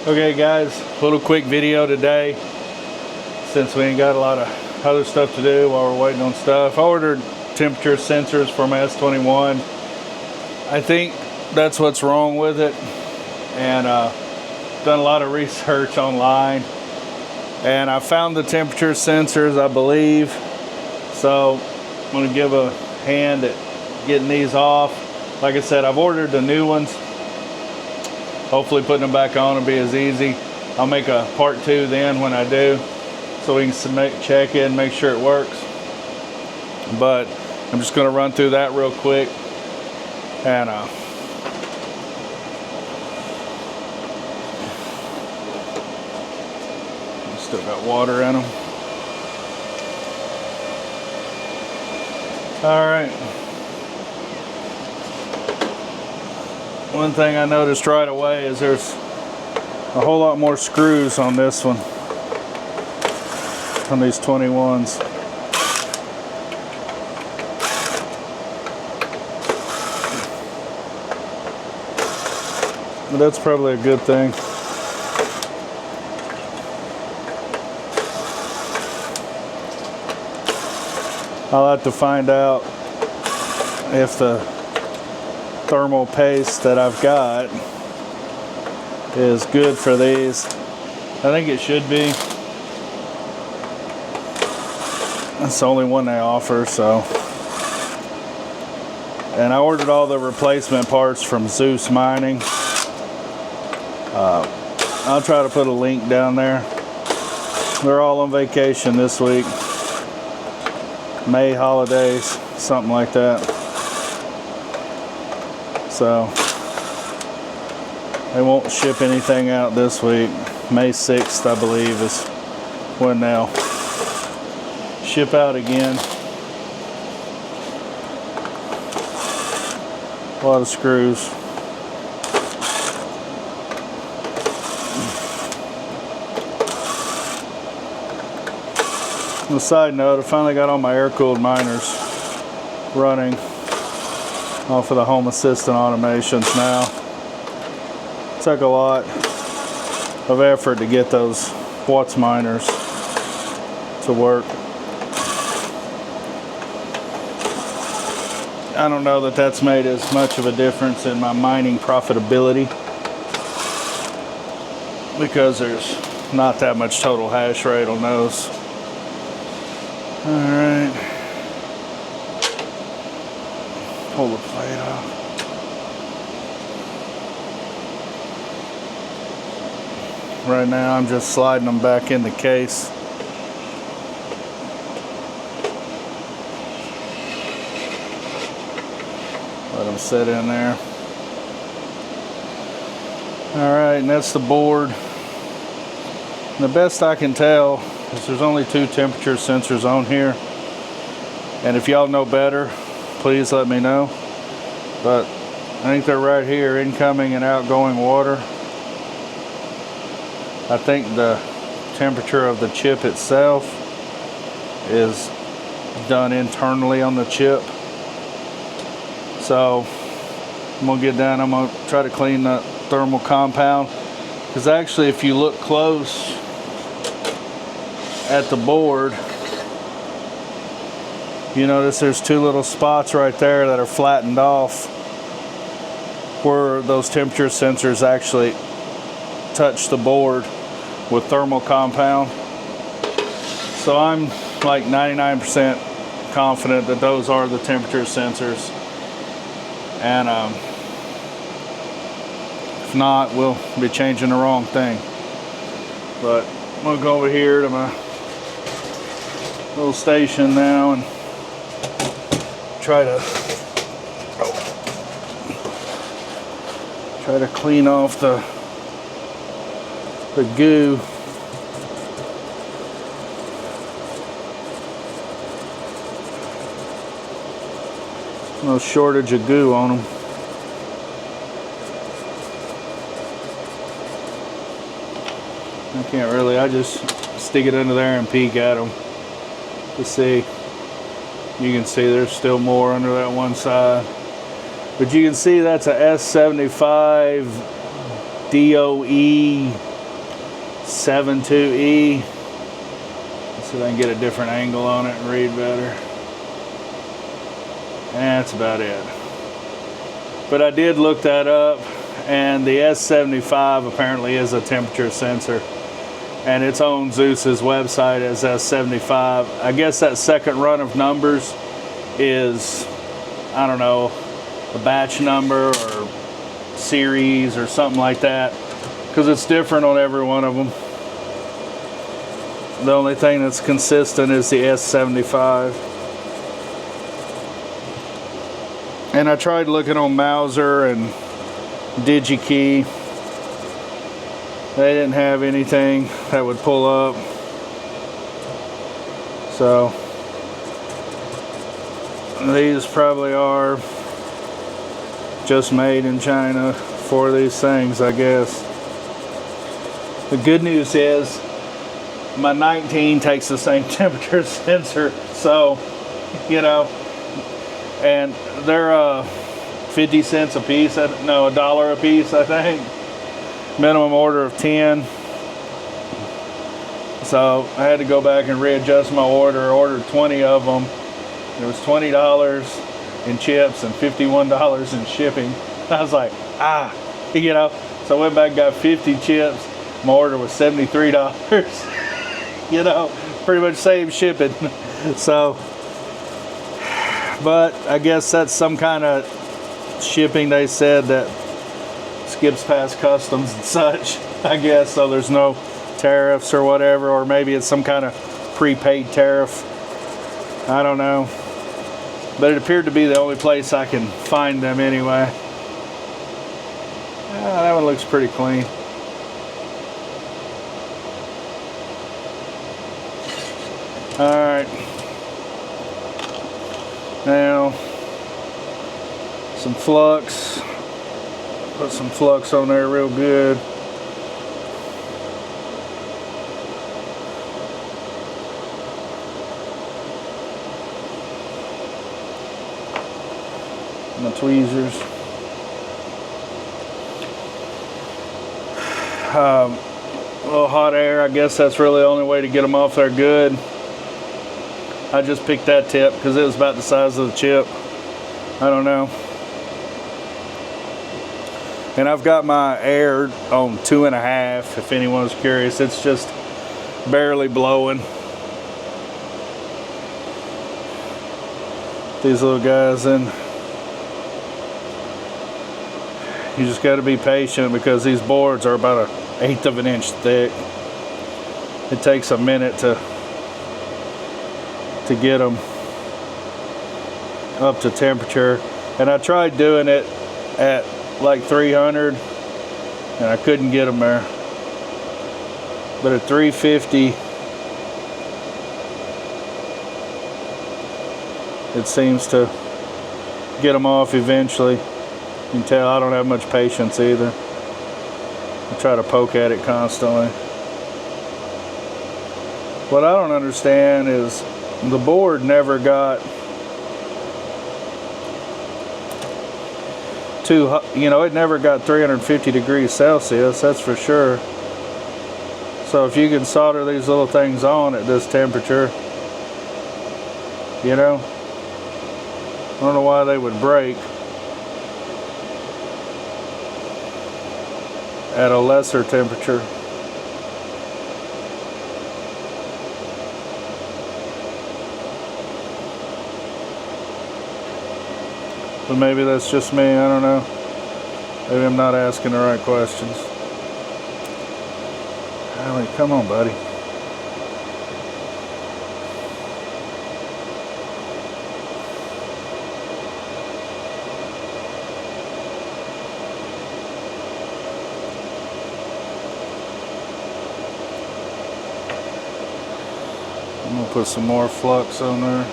Okay guys, little quick video today since we ain't got a lot of other stuff to do while we're waiting on stuff. I ordered temperature sensors for my S21. I think that's what's wrong with it, and done a lot of research online, and I found the temperature sensors, I believe. So I'm going to give a hand at getting these off. Like I said, I've ordered the new ones. Hopefully putting them back on will be as easy. I'll make a part 2 then when I do, so we can check in, make sure it works. But I'm just going to run through that real quick, and still got water in them. All right. One thing I noticed right away is there's a whole lot more screws on this one, on these 21s. But that's probably a good thing. I'll have to find out if the thermal paste that I've got is good for these. I think it should be. That's the only one they offer, so. And I ordered all the replacement parts from Zeus Mining. I'll try to put a link down there. They're all on vacation this week. May holidays, something like that. So they won't ship anything out this week. May 6th, I believe, is when they'll ship out again. A lot of screws. On a side note, I finally got all my air-cooled miners running off of the Home Assistant automations now. Took a lot of effort to get those Watts miners to work. I don't know that that's made as much of a difference in my mining profitability, because there's not that much total hash rate on those. All right. Pull the plate off. Right now I'm just sliding them back in the case. Let them sit in there. Alright, and that's the board. And the best I can tell is there's only 2 temperature sensors on here. And if y'all know better, please let me know. But I think they're right here, incoming and outgoing water. I think the temperature of the chip itself is done internally on the chip. So I'm gonna get down, I'm gonna try to clean the thermal compound, because actually if you look close at the board, you notice there's 2 little spots right there that are flattened off where those temperature sensors actually touch the board with thermal compound. So I'm like 99% confident that those are the temperature sensors. And if not, we'll be changing the wrong thing. But I'm gonna go over here to my little station now and try to clean off the goo. No shortage of goo on them. I can't really, I just stick it under there and peek at them to see. You can see there's still more under that one side. But you can see that's a S21 DOE S21E. Let's see if I can get a different angle on it and read better. That's about it. But I did look that up, and the S75 apparently is a temperature sensor, and it's on Zeus's website as S75. I guess that second run of numbers is, I don't know, a batch number or series or something like that, because it's different on every one of them. The only thing that's consistent is the S75. And I tried looking on Mauser and DigiKey. They didn't have anything that would pull up. So these probably are just made in China for these things, I guess. The good news is my 19 takes the same temperature sensor, so, you know, and they're 50 cents a piece, no, $1 a piece, I think. Minimum order of 10. So I had to go back and readjust my order. I ordered 20 of them. It was $20 in chips and $51 in shipping. I was like, you know. So I went back and got 50 chips. My order was $73. You know, pretty much same shipping. So, but I guess that's some kind of shipping, they said, that skips past customs and such, I guess, so there's no tariffs or whatever, or maybe it's some kind of prepaid tariff. I don't know. But it appeared to be the only place I can find them anyway. That one looks pretty clean. Alright. Now, some flux. Put some flux on there real good. My tweezers. A little hot air. I guess that's really the only way to get them off there good. I just picked that tip because it was about the size of the chip. I don't know. And I've got my air on 2.5, if anyone's curious. It's just barely blowing. These little guys, and you just got to be patient because these boards are about 1/8 of an inch thick. It takes a minute to get them up to temperature, and I tried doing it at like 300 and I couldn't get them there, but at 350 it seems to get them off eventually. You can tell I don't have much patience either. I try to poke at it constantly. What I don't understand is the board never got too hot, you know, it never got 350 degrees Celsius, that's for sure. So if you can solder these little things on at this temperature, you know, I don't know why they would break at a lesser temperature. But maybe that's just me, I don't know. Maybe I'm not asking the right questions. Allie, come on, buddy. I'm gonna put some more flux on there.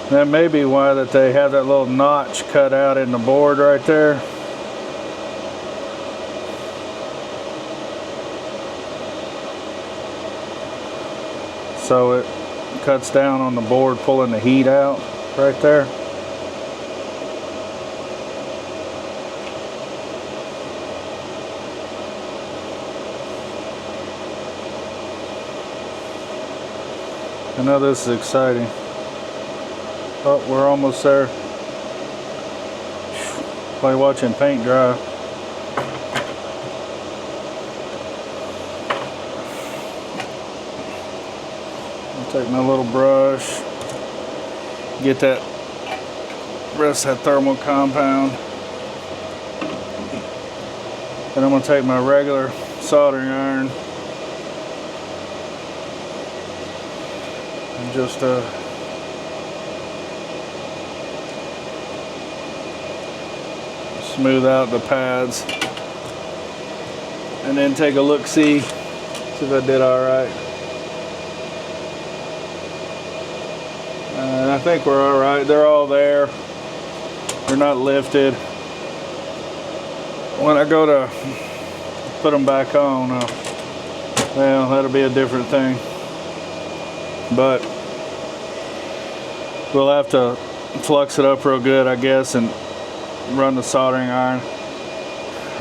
That may be why that they have that little notch cut out in the board right there. So it cuts down on the board, pulling the heat out right there. I know this is exciting. Oh, we're almost there. Like watching paint dry. I'll take my little brush, get that rest of that thermal compound. Then I'm going to take my regular soldering iron and just smooth out the pads, and then take a look, see if I did all right. And I think we're all right. They're all there. They're not lifted. When I go to put them back on, well, that'll be a different thing. But we'll have to flux it up real good, I guess, and run the soldering iron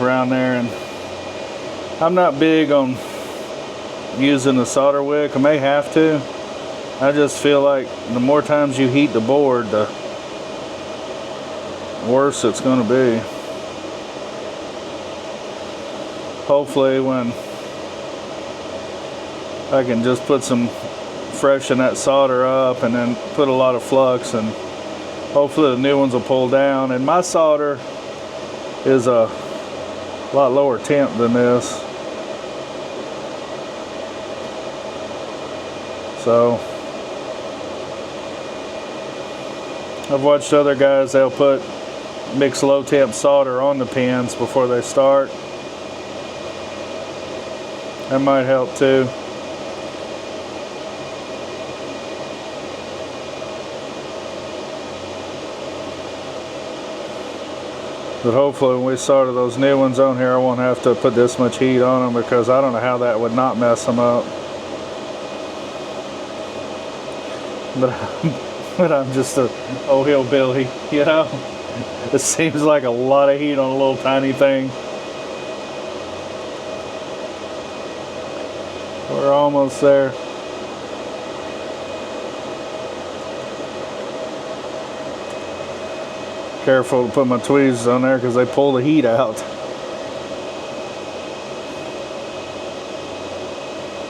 around there. And I'm not big on using the solder wick. I may have to. I just feel like the more times you heat the board, the worse it's going to be. Hopefully when I can just put some freshen that solder up and then put a lot of flux, and hopefully the new ones will pull down. And my solder is a lot lower temp than this, so I've watched other guys, they'll put mix low temp solder on the pins before they start. That might help too. But hopefully when we solder those new ones on here, I won't have to put this much heat on them, because I don't know how that would not mess them up. But I'm just a old hillbilly, you know? It seems like a lot of heat on a little tiny thing. We're almost there. Careful to put my tweezers on there because they pull the heat out.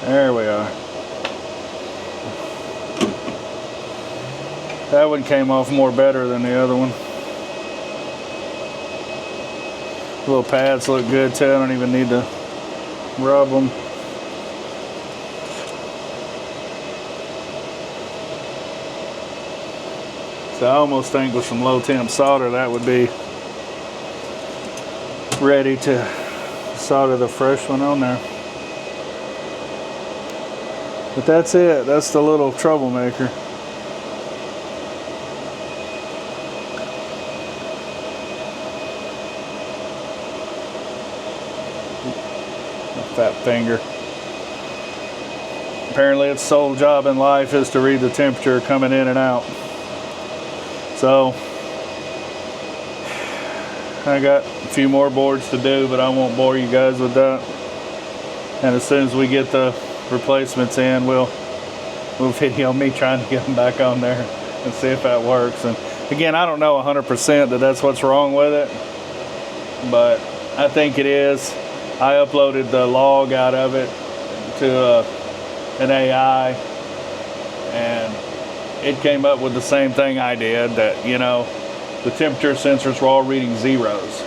There we are. That one came off more better than the other one. Little pads look good too. I don't even need to rub them. So I almost think with some low temp solder that would be ready to solder the fresh one on there. But that's it. That's the little troublemaker. Fat finger. Apparently its sole job in life is to read the temperature coming in and out. So I got a few more boards to do, but I won't bore you guys with that. And as soon as we get the replacements in, we'll video me trying to get them back on there and see if that works. And again, I don't know 100% that that's what's wrong with it, but I think it is. I uploaded the log out of it to an AI, and it came up with the same thing I did, that, you know, the temperature sensors were all reading zeros.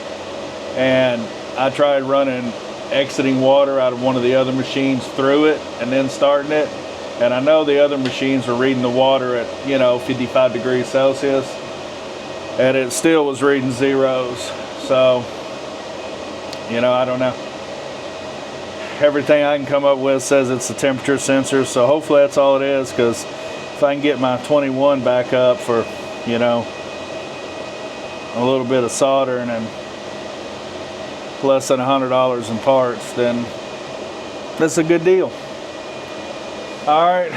And I tried running exiting water out of one of the other machines through it and then starting it. And I know the other machines were reading the water at, you know, 55 degrees Celsius. And it still was reading zeros. So, you know, I don't know. Everything I can come up with says it's the temperature sensor. So hopefully that's all it is, because if I can get my 21 back up for, you know, a little bit of solder and then less than $100 in parts, then that's a good deal. All right,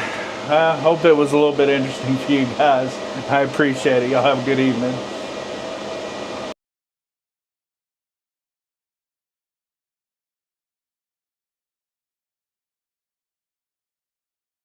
I hope it was a little bit interesting for you guys. I appreciate it. Y'all have a good evening.